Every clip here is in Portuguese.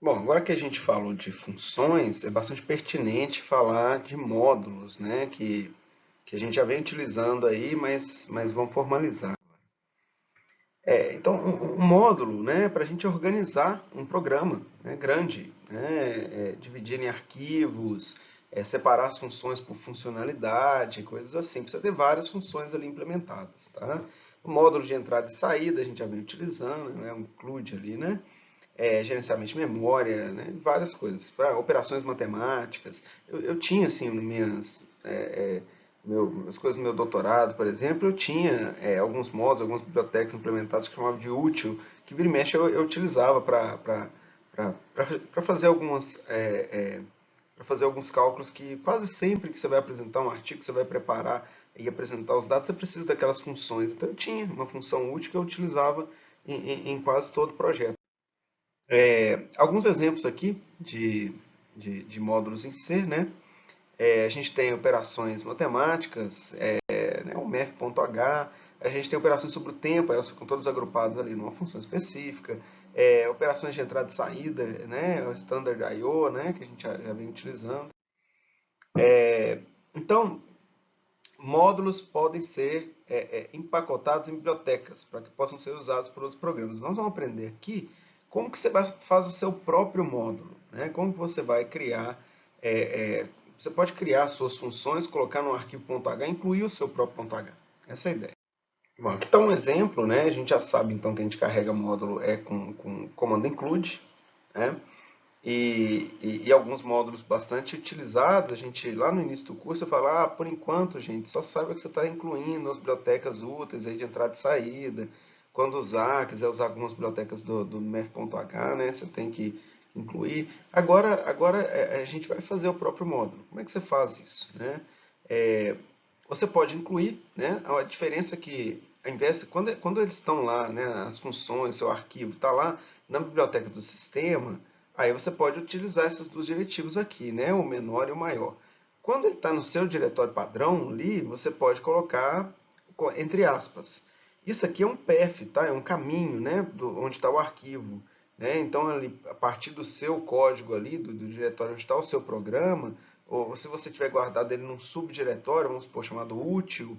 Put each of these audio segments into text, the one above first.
Bom, agora que a gente falou de funções, é bastante pertinente falar de módulos, né? Que a gente já vem utilizando aí, mas vamos formalizar. Então, um módulo, né, para a gente organizar um programa, né, grande, né, dividir em arquivos, separar as funções por funcionalidade, coisas assim. Precisa ter várias funções ali implementadas, tá? O módulo de entrada e saída a gente já vem utilizando, né, um include ali, né? Gerenciamento de memória, né, várias coisas, para operações matemáticas. Eu tinha, assim, as coisas do meu doutorado, por exemplo, eu tinha alguns modos, algumas bibliotecas implementadas que chamavam de útil, que vira e mexe eu utilizava para fazer para fazer alguns cálculos que quase sempre que você vai apresentar um artigo, que você vai preparar e apresentar os dados, você precisa daquelas funções. Então eu tinha uma função útil que eu utilizava em quase todo o projeto. Alguns exemplos aqui de módulos em C, né? A gente tem operações matemáticas, né, o MEF.h, a gente tem operações sobre o tempo, elas ficam todas agrupadas ali numa função específica, operações de entrada e saída, né, o Standard I/O, né, que a gente já vem utilizando. Então, módulos podem ser empacotados em bibliotecas para que possam ser usados por outros programas. Nós vamos aprender aqui como que você faz o seu próprio módulo, né? Como que você vai criar, você pode criar suas funções, colocar no arquivo .h, incluir o seu próprio .h. Essa é a ideia. Bom, aqui está um exemplo, né? A gente já sabe então que a gente carrega módulo com comando include, né? E alguns módulos bastante utilizados, a gente lá no início do curso fala, por enquanto, gente, só saiba que você está incluindo as bibliotecas úteis aí de entrada e saída. Quando usar, quiser usar algumas bibliotecas do MEF.h, né, você tem que incluir. Agora a gente vai fazer o próprio módulo. Como é que você faz isso, né? É, Você pode incluir, né? A diferença é que, ao invés, quando eles estão lá, né, as funções, seu arquivo está lá na biblioteca do sistema, aí você pode utilizar essas duas diretivas aqui, né, o menor e o maior. Quando ele está no seu diretório padrão ali, você pode colocar entre aspas. Isso aqui é um path, tá? É um caminho, né, onde está o arquivo. Né? Então, ali, a partir do seu código ali, do diretório onde está o seu programa, ou se você tiver guardado ele num subdiretório, vamos supor, chamado útil,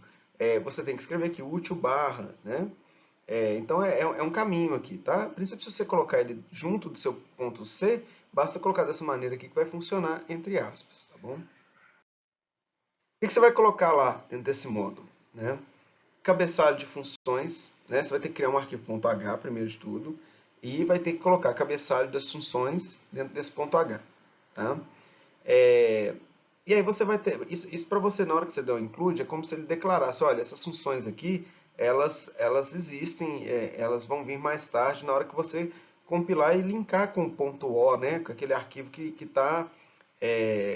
você tem que escrever aqui útil barra, né? Então é um caminho aqui, tá? Principalmente se você colocar ele junto do seu ponto C, basta colocar dessa maneira aqui que vai funcionar entre aspas, tá bom? O que você vai colocar lá dentro desse módulo, né? Cabeçalho de funções, né? Você vai ter que criar um arquivo .h primeiro de tudo e vai ter que colocar cabeçalho das funções dentro desse .h, tá? É, E aí você vai ter, isso para você na hora que você der o include, é como se ele declarasse, olha, essas funções aqui, elas existem, elas vão vir mais tarde na hora que você compilar e linkar com o .o, né, com aquele arquivo que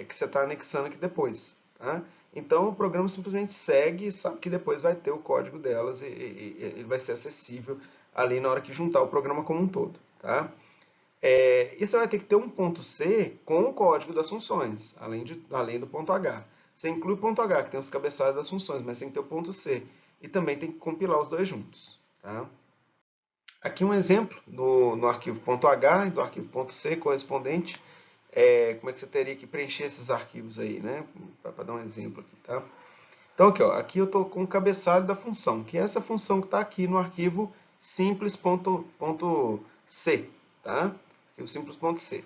você está anexando aqui depois, tá? Então o programa simplesmente segue e sabe que depois vai ter o código delas e ele vai ser acessível ali na hora que juntar o programa como um todo, tá? E você vai ter que ter um ponto C com o código das funções, além do ponto H. Você inclui o ponto H, que tem os cabeçalhos das funções, mas tem que ter o ponto C. E também tem que compilar os dois juntos. Tá? Aqui um exemplo no arquivo .h e do arquivo .c correspondente. Como é que você teria que preencher esses arquivos aí, né? Para dar um exemplo aqui, tá? Então aqui, ó, aqui eu estou com o cabeçalho da função, que é essa função que está aqui no arquivo simples.c, tá? Aqui o simples.c.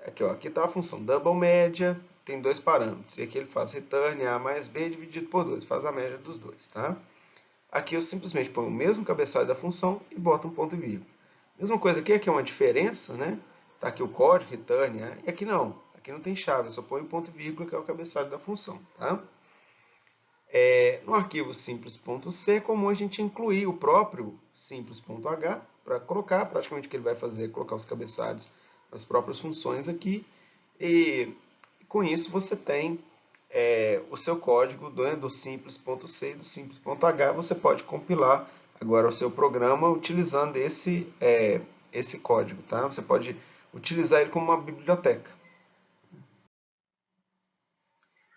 Aqui, ó, aqui está a função double média, tem dois parâmetros, e aqui ele faz return a mais b dividido por 2, faz a média dos dois, tá? Aqui eu simplesmente ponho o mesmo cabeçalho da função e boto um ponto e vírgula. Mesma coisa aqui é uma diferença, né? Tá aqui o código, return, e aqui não. Aqui não tem chave, eu só ponho ponto e vírgula, que é o cabeçalho da função, tá? No arquivo simples.c, como a gente incluir o próprio simples.h para colocar, praticamente o que ele vai fazer é colocar os cabeçalhos das próprias funções aqui, e com isso você tem o seu código do simples.c e do simples.h, você pode compilar agora o seu programa utilizando esse código, tá? Você pode utilizar ele como uma biblioteca.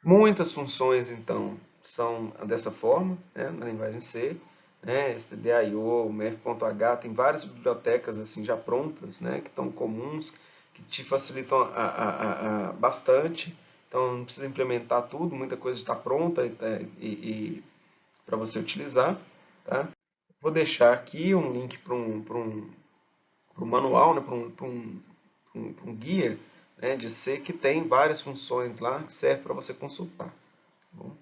Muitas funções, então, são dessa forma, né, na linguagem C, né, stdio, mf.h, tem várias bibliotecas assim já prontas, né, que estão comuns. que te facilitam bastante. Então não precisa implementar tudo, muita coisa está pronta para você utilizar. Tá? Vou deixar aqui um link para um manual, né, para um guia, né, de C que tem várias funções lá que serve para você consultar. Tá bom?